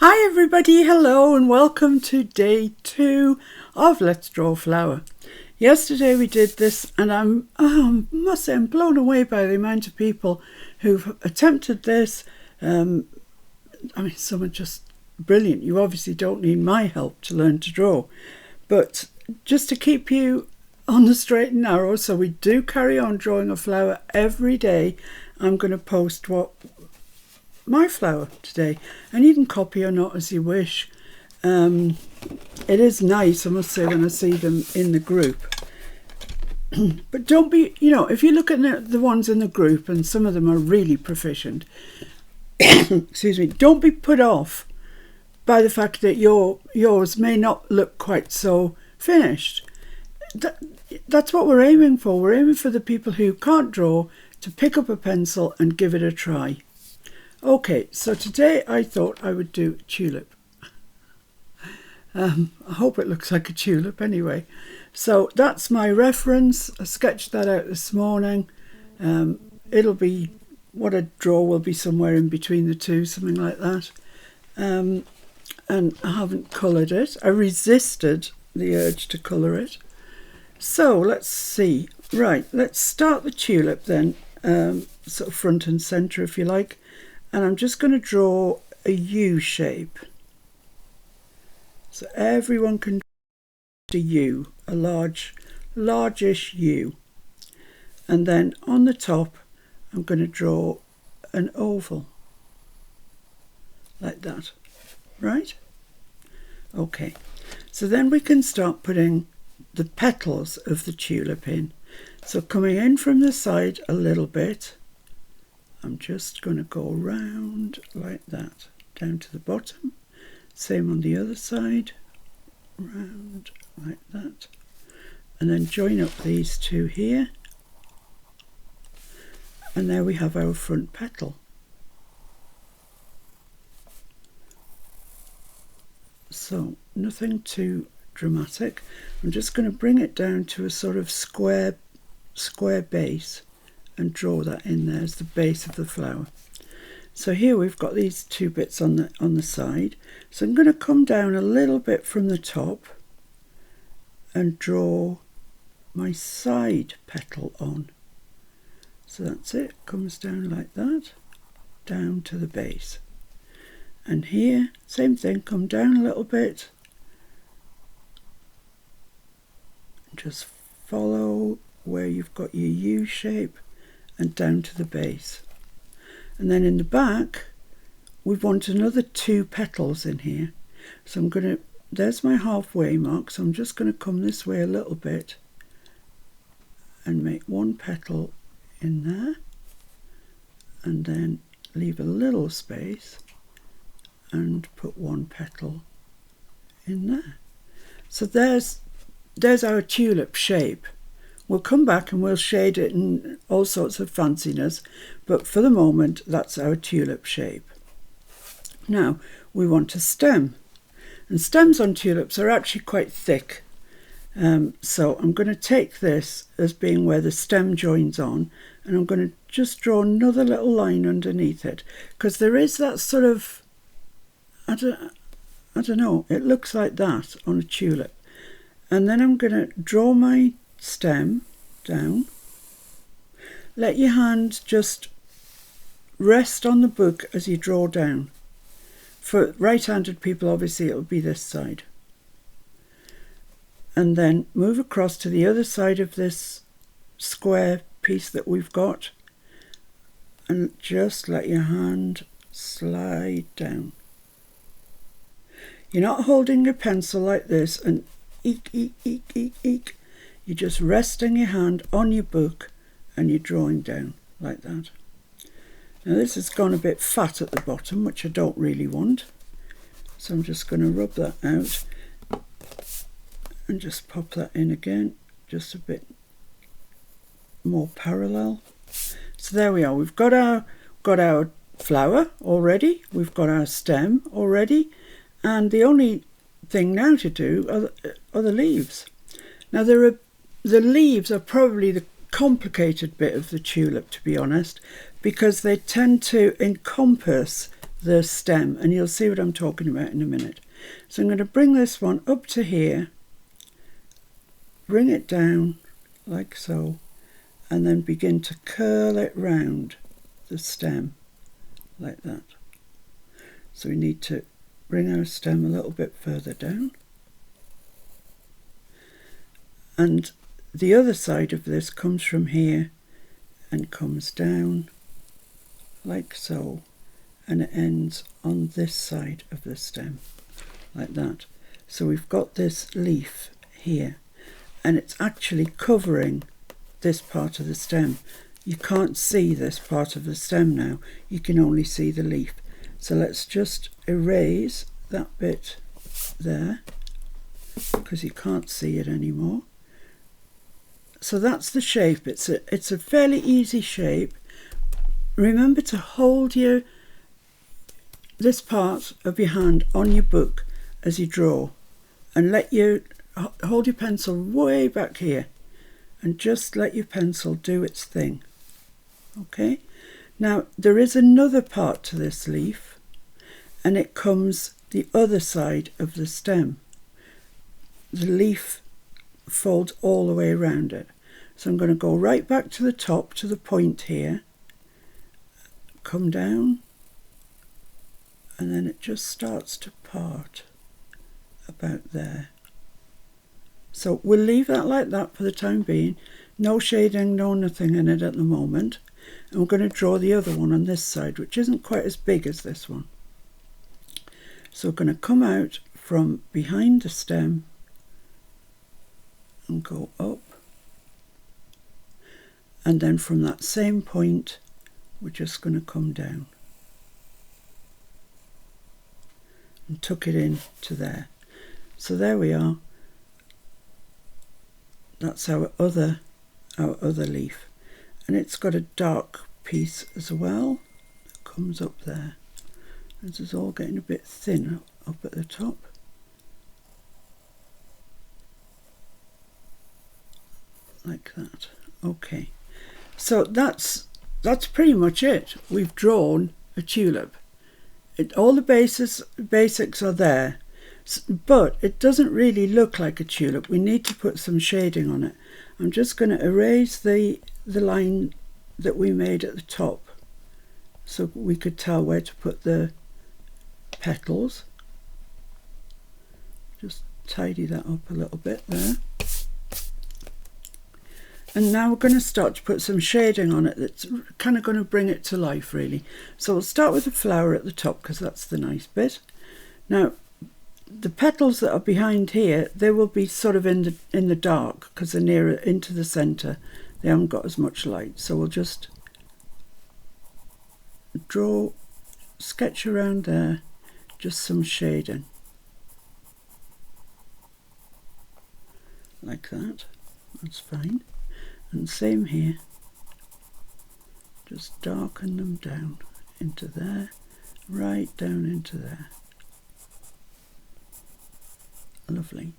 Hi everybody, hello and welcome to day 2 of Let's Draw a Flower. Yesterday we did this and I must say I'm blown away by the amount of people who've attempted this. Some are just brilliant. You obviously don't need my help to learn to draw, but just to keep you on the straight and narrow, so we do carry on drawing a flower every day. I'm going to post my flower today, and you can copy or not as you wish. It is nice, I must say, when I see them in the group. But don't be, if you look at the ones in the group, and some of them are really proficient, excuse me, don't be put off by the fact that yours may not look quite so finished. That's what we're aiming for. We're aiming for the people who can't draw to pick up a pencil and give it a try. Okay, so today I thought I would do a tulip. I hope it looks like a tulip anyway. So that's my reference. I sketched that out this morning. It'll be, what I draw will be somewhere in between the two, something like that. And I haven't coloured it. I resisted the urge to colour it. So let's see. Right, let's start the tulip then, sort of front and centre if you like. And I'm just going to draw a U shape. So everyone can draw a U, a largish U. And then on the top, I'm going to draw an oval. Like that. Right? Okay. So then we can start putting the petals of the tulip in. So coming in from the side a little bit, I'm just going to go round like that, down to the bottom. Same on the other side, round like that. And then join up these two here. And there we have our front petal. So nothing too dramatic. I'm just going to bring it down to a sort of square base and draw that in there as the base of the flower. So here we've got these two bits on the side. So I'm going to come down a little bit from the top and draw my side petal on. So that's it, comes down like that, down to the base. And here, same thing, come down a little bit. Just follow where you've got your U shape and down to the base. And then in the back we want another 2 petals in here. So I'm going to, there's my halfway mark, so I'm just going to come this way a little bit and make 1 petal in there, and then leave a little space and put 1 petal in there. So there's our tulip shape. We'll come back and we'll shade it in all sorts of fanciness, but for the moment that's our tulip shape. Now we want a stem, and stems on tulips are actually quite thick. So I'm going to take this as being where the stem joins on, and I'm going to just draw another little line underneath it, because there is that sort of, I don't know, it looks like that on a tulip. And then I'm going to draw my stem down. Let your hand just rest on the book as you draw down. For right-handed people, obviously it'll be this side. And then move across to the other side of this square piece that we've got, and just let your hand slide down. You're not holding your pencil like this and eek, eek, eek, eek, eek. You're just resting your hand on your book and you're drawing down like that. Now this has gone a bit fat at the bottom, which I don't really want. So I'm just going to rub that out and just pop that in again, just a bit more parallel. So there we are. We've got our flower already. We've got our stem already. And the only thing now to do are the leaves. Now the leaves are probably the complicated bit of the tulip, to be honest, because they tend to encompass the stem, and you'll see what I'm talking about in a minute. So I'm going to bring this one up to here, bring it down like so, and then begin to curl it round the stem like that. So we need to bring our stem a little bit further down. And the other side of this comes from here and comes down like so, and it ends on this side of the stem like that. So we've got this leaf here, and it's actually covering this part of the stem. You can't see this part of the stem now, you can only see the leaf. So let's just erase that bit there because you can't see it anymore. So that's the shape. It's a fairly easy shape. Remember to hold this part of your hand on your book as you draw, and hold your pencil way back here and just let your pencil do its thing. Okay, now there is another part to this leaf, and it comes the other side of the stem. The leaf folds all the way around it. So I'm going to go right back to the top, to the point here, come down, and then it just starts to part about there. So we'll leave that like that for the time being. No shading, no nothing in it at the moment. And we're going to draw the other one on this side, which isn't quite as big as this one. So we're going to come out from behind the stem and go up. And then from that same point, we're just going to come down and tuck it in to there. So there we are. That's our other leaf, and it's got a dark piece as well that comes up there. This is all getting a bit thin up at the top. Like that. Okay. So that's pretty much it. We've drawn a tulip. All the basics are there, but it doesn't really look like a tulip. We need to put some shading on it. I'm just going to erase the line that we made at the top so we could tell where to put the petals. Just tidy that up a little bit there. And now we're going to start to put some shading on it that's kind of going to bring it to life, really. So we'll start with the flower at the top because that's the nice bit. Now, the petals that are behind here, they will be sort of in the dark because they're nearer into the centre. They haven't got as much light. So we'll just sketch around there, just some shading. Like that. That's fine. And same here, just darken them down into there, right down into there. Lovely.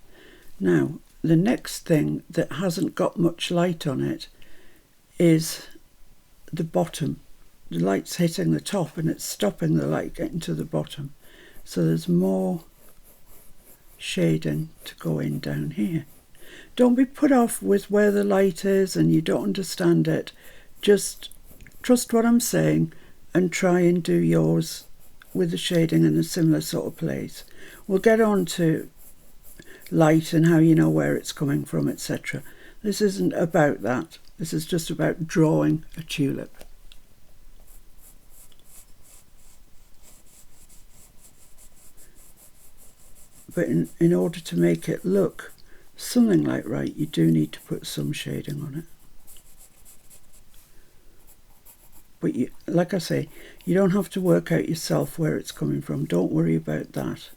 Now, the next thing that hasn't got much light on it is the bottom. The light's hitting the top and it's stopping the light getting to the bottom. So there's more shading to go in down here. Don't be put off with where the light is and you don't understand it. Just trust what I'm saying and try and do yours with the shading in a similar sort of place. We'll get on to light and how you know where it's coming from, etc. This isn't about that. This is just about drawing a tulip. But in order to make it look something like right, you do need to put some shading on it. But like I say, you don't have to work out yourself where it's coming from. Don't worry about that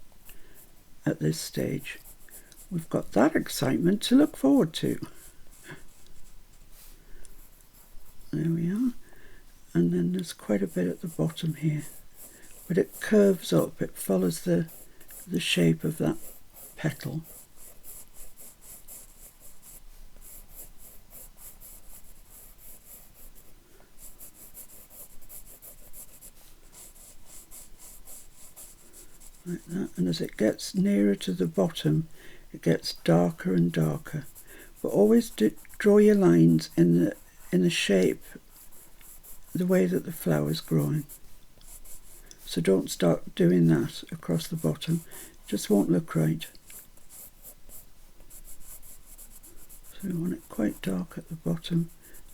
at this stage. We've got that excitement to look forward to. There we are. And then there's quite a bit at the bottom here. But it curves up. It follows the shape of that petal. like that, and as it gets nearer to the bottom it gets darker and darker, but always draw your lines in the shape, the way that the flower's growing. So don't start doing that across the bottom, it just won't look right. So we want it quite dark at the bottom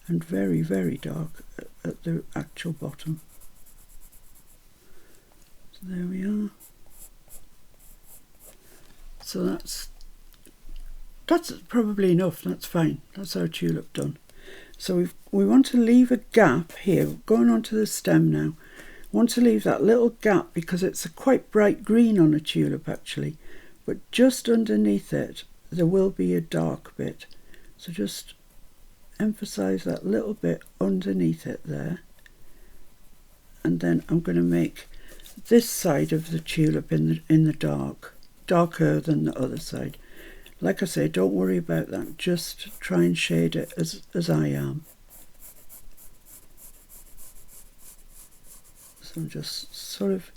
and very, very dark at the actual bottom. So there we are. So that's probably enough, that's fine. That's our tulip done. So we want to leave a gap here, going on to the stem now. Want to leave that little gap because it's a quite bright green on a tulip actually, but just underneath it there will be a dark bit. So just emphasize that little bit underneath it there. And then I'm going to make this side of the tulip in the dark, darker than the other side. Like I say, don't worry about that, just try and shade it as I am. So I'm just sort of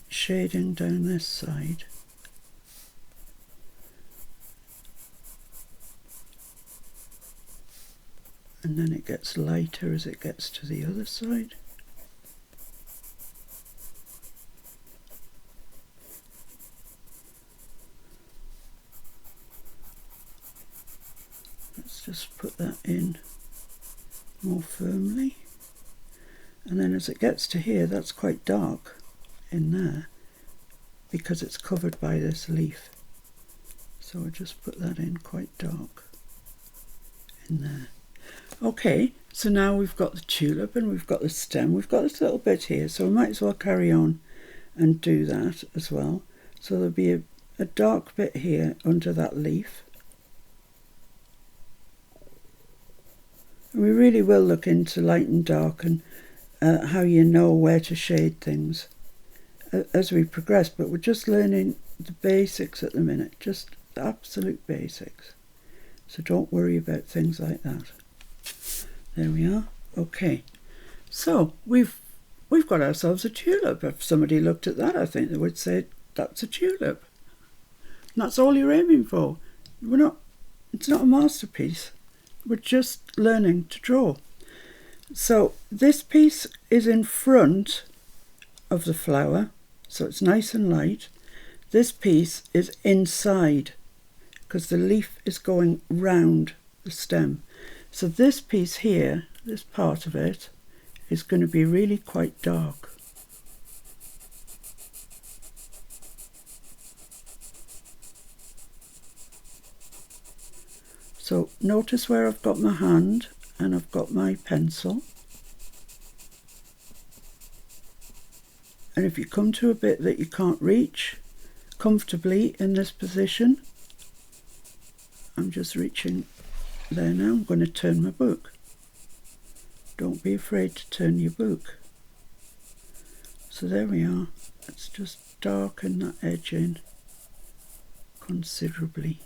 shading down this side. And then it gets lighter as it gets to the other side. Let's just put that in more firmly. And then as it gets to here, that's quite dark in there because it's covered by this leaf. So I'll just put that in quite dark in there. Okay, so now we've got the tulip and we've got the stem. We've got this little bit here, so we might as well carry on and do that as well. So there'll be a dark bit here under that leaf. And we really will look into light and dark and how you know where to shade things as we progress, but we're just learning the basics at the minute, just the absolute basics. So don't worry about things like that. There we are. Okay, so we've got ourselves a tulip. If somebody looked at that, I think they would say that's a tulip. And that's all you're aiming for. It's not a masterpiece. We're just learning to draw. So this piece is in front of the flower, so it's nice and light. This piece is inside because the leaf is going round the stem. So this piece here, this part of it, is going to be really quite dark. So notice where I've got my hand and I've got my pencil. And if you come to a bit that you can't reach comfortably in this position, I'm just reaching there now. I'm going to turn my book. Don't be afraid to turn your book. So there we are. Let's just darken that edge in considerably.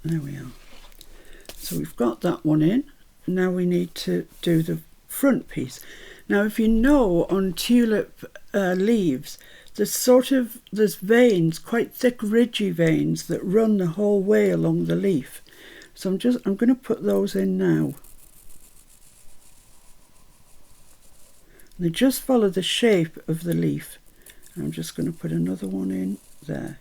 There we are. So we've got that one in. Now we need to do the front piece. Now if you know on tulip leaves, there's veins, quite thick ridgy veins that run the whole way along the leaf. So I'm going to put those in now. And they just follow the shape of the leaf. And I'm just going to put another one in there.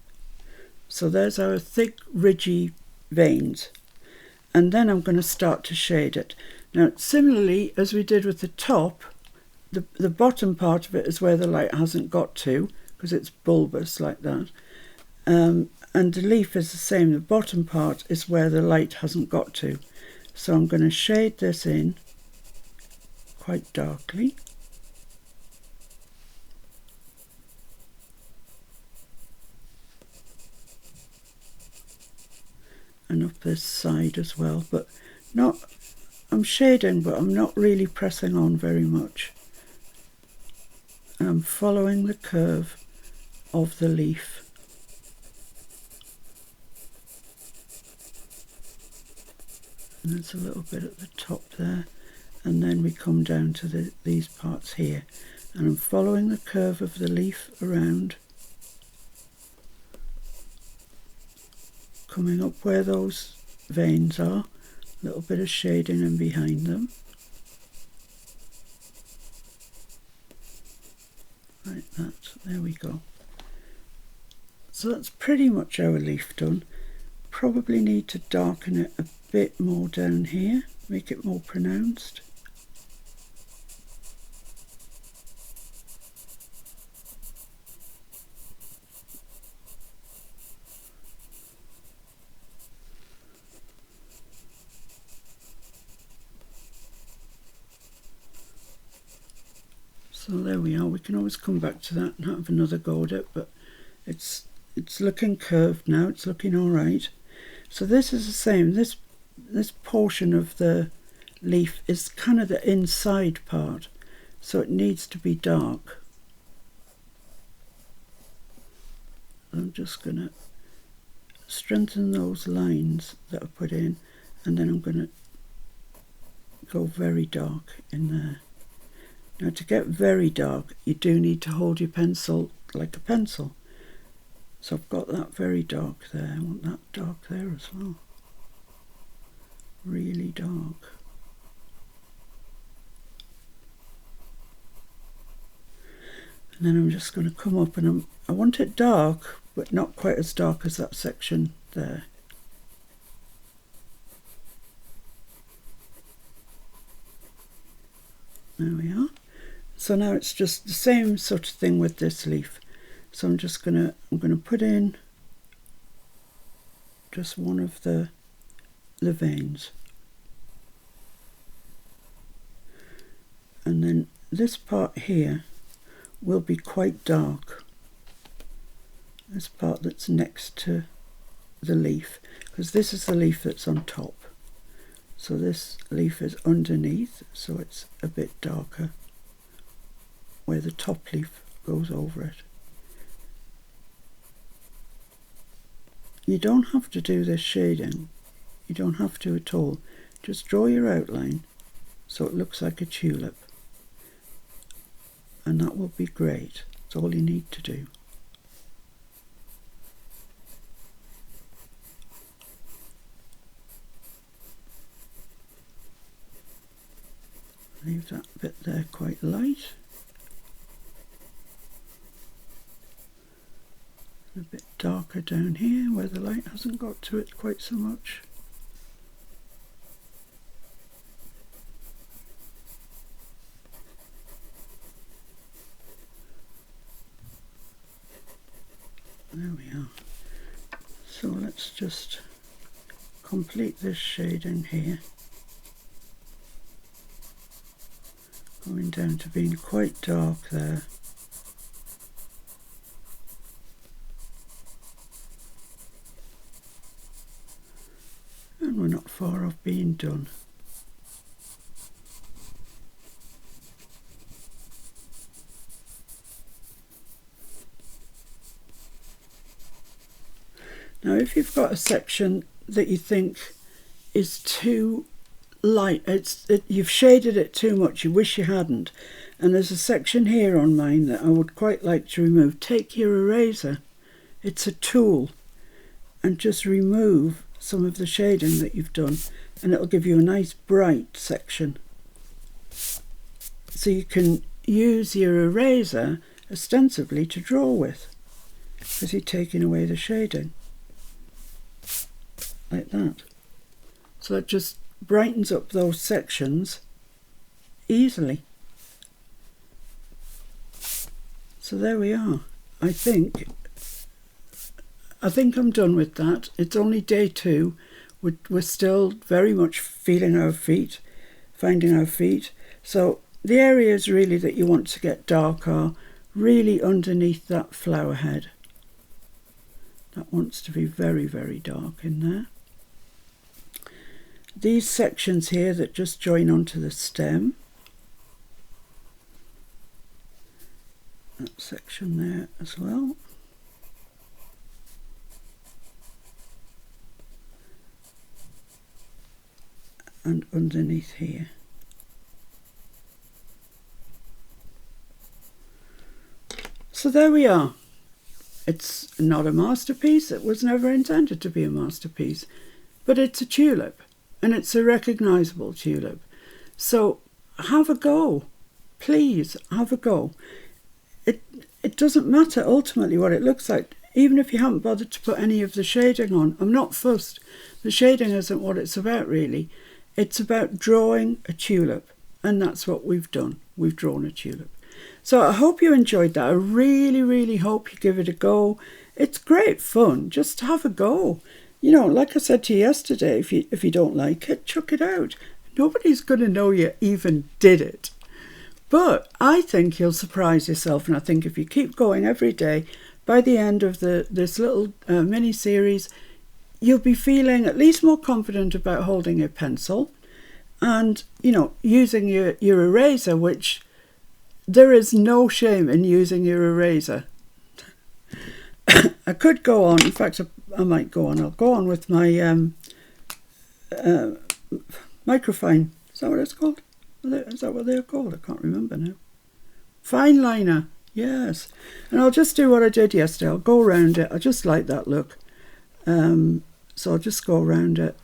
So there's our thick ridgy veins. And then I'm going to start to shade it. Now similarly as we did with the top, the bottom part of it is where the light hasn't got to, because it's bulbous like that. And the leaf is the same. The bottom part is where the light hasn't got to. So I'm going to shade this in quite darkly. And up this side as well, but I'm shading, but I'm not really pressing on very much. And I'm following the curve of the leaf. And there's a little bit at the top there, and then we come down to these parts here. and I'm following the curve of the leaf around, coming up where those veins are, a little bit of shading in behind them. Like that, there we go. So that's pretty much our leaf done. Probably need to darken it a bit more down here, make it more pronounced. So there we are. We can always come back to that and have another go at it, but it's looking curved now. It's looking all right. So this is the same. This portion of the leaf is kind of the inside part, so it needs to be dark. I'm just going to strengthen those lines that I put in, and then I'm going to go very dark in there. Now to get very dark, you do need to hold your pencil like a pencil. So I've got that very dark there. I want that dark there as well. Really dark. And then I'm just going to come up and I want it dark, but not quite as dark as that section there. There we are. So now it's just the same sort of thing with this leaf. So I'm gonna put in just one of the veins. And then this part here will be quite dark. This part that's next to the leaf, because this is the leaf that's on top. So this leaf is underneath, so it's a bit darker where the top leaf goes over it. You don't have to do this shading. You don't have to at all. Just draw your outline so it looks like a tulip. And that will be great. That's all you need to do. Leave that bit there quite light. A bit darker down here where the light hasn't got to it quite so much. There we are. So let's just complete this shading here. Going down to being quite dark there. And we're not far off being done. Now if you've got a section that you think is too light, you've shaded it too much, you wish you hadn't, and there's a section here on mine that I would quite like to remove, take your eraser, it's a tool, and just remove some of the shading that you've done, and it'll give you a nice bright section. So you can use your eraser ostensibly to draw with, because you're taking away the shading like that. So it just brightens up those sections easily. So there we are. I think I'm done with that. It's only day 2. We're still very much feeling our feet, finding our feet. So the areas really that you want to get dark are really underneath that flower head. That wants to be very, very dark in there. These sections here that just join onto the stem. That section there as well. And underneath here. So there we are. It's not a masterpiece. It was never intended to be a masterpiece. But it's a tulip. And it's a recognisable tulip. So have a go. Please, have a go. It doesn't matter ultimately what it looks like. Even if you haven't bothered to put any of the shading on. I'm not fussed. The shading isn't what it's about, really. It's about drawing a tulip. And that's what we've done. We've drawn a tulip. So I hope you enjoyed that. I really, really hope you give it a go. It's great fun. Just have a go. You know, like I said to you yesterday, if you don't like it, chuck it out. Nobody's going to know you even did it. But I think you'll surprise yourself. And I think if you keep going every day, by the end of this little mini-series, you'll be feeling at least more confident about holding a pencil and, you know, using your eraser, which there is no shame in using your eraser. I could go on. In fact, I might go on. I'll go on with my microfine. Is that what it's called? Is that what they're called? I can't remember now. Fineliner. Yes. And I'll just do what I did yesterday. I'll go around it. I just like that look. So I'll just go around it.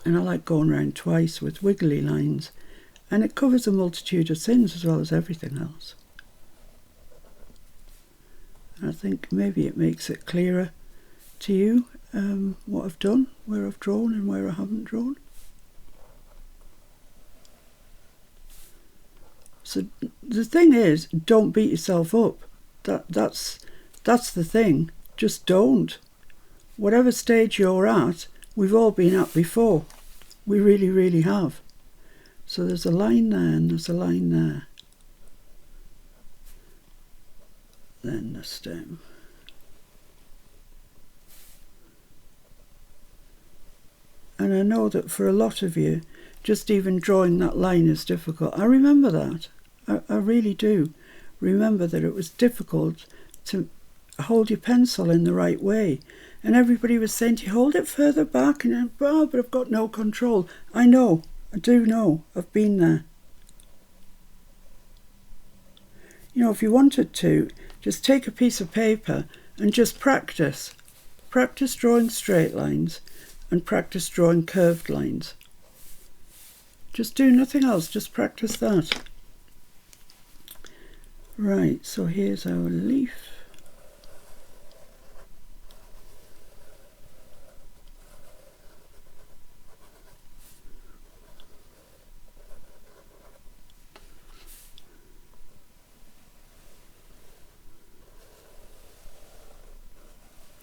And I like going around twice with wiggly lines. And it covers a multitude of sins as well as everything else. I think maybe it makes it clearer to you what I've done, where I've drawn and where I haven't drawn. So the thing is, don't beat yourself up. That's the thing. Just don't. Whatever stage you're at, we've all been at before. We really, really have. So there's a line there and there's a line there. Then the stem. And I know that for a lot of you, just even drawing that line is difficult. I remember that. I really do remember that it was difficult to hold your pencil in the right way. And everybody was saying to you, hold it further back. And but I've got no control. I know. I do know. I've been there. You know, if you wanted to, just take a piece of paper and just practice. Practice drawing straight lines and practice drawing curved lines. Just do nothing else. Just practice that. Right, so here's our leaf.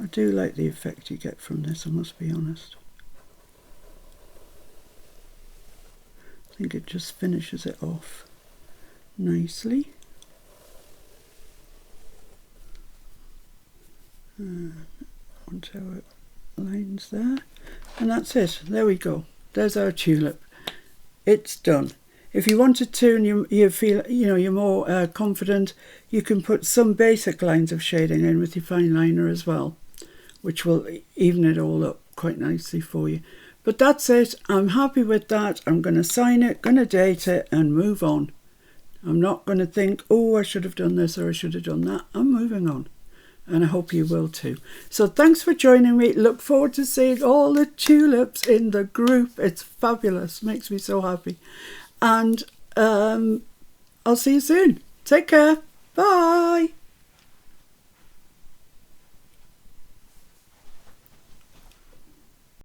I do like the effect you get from this, I must be honest. I think it just finishes it off nicely. Onto our lines there. And that's it. There we go. There's our tulip. It's done. If you wanted to and you feel, you know, you're more confident, you can put some basic lines of shading in with your fine liner as well, which will even it all up quite nicely for you. But that's it. I'm happy with that. I'm going to sign it, going to date it and move on. I'm not going to think, oh, I should have done this or I should have done that. I'm moving on. And I hope you will too. So thanks for joining me. Look forward to seeing all the tulips in the group. It's fabulous. Makes me so happy. And I'll see you soon. Take care. Bye.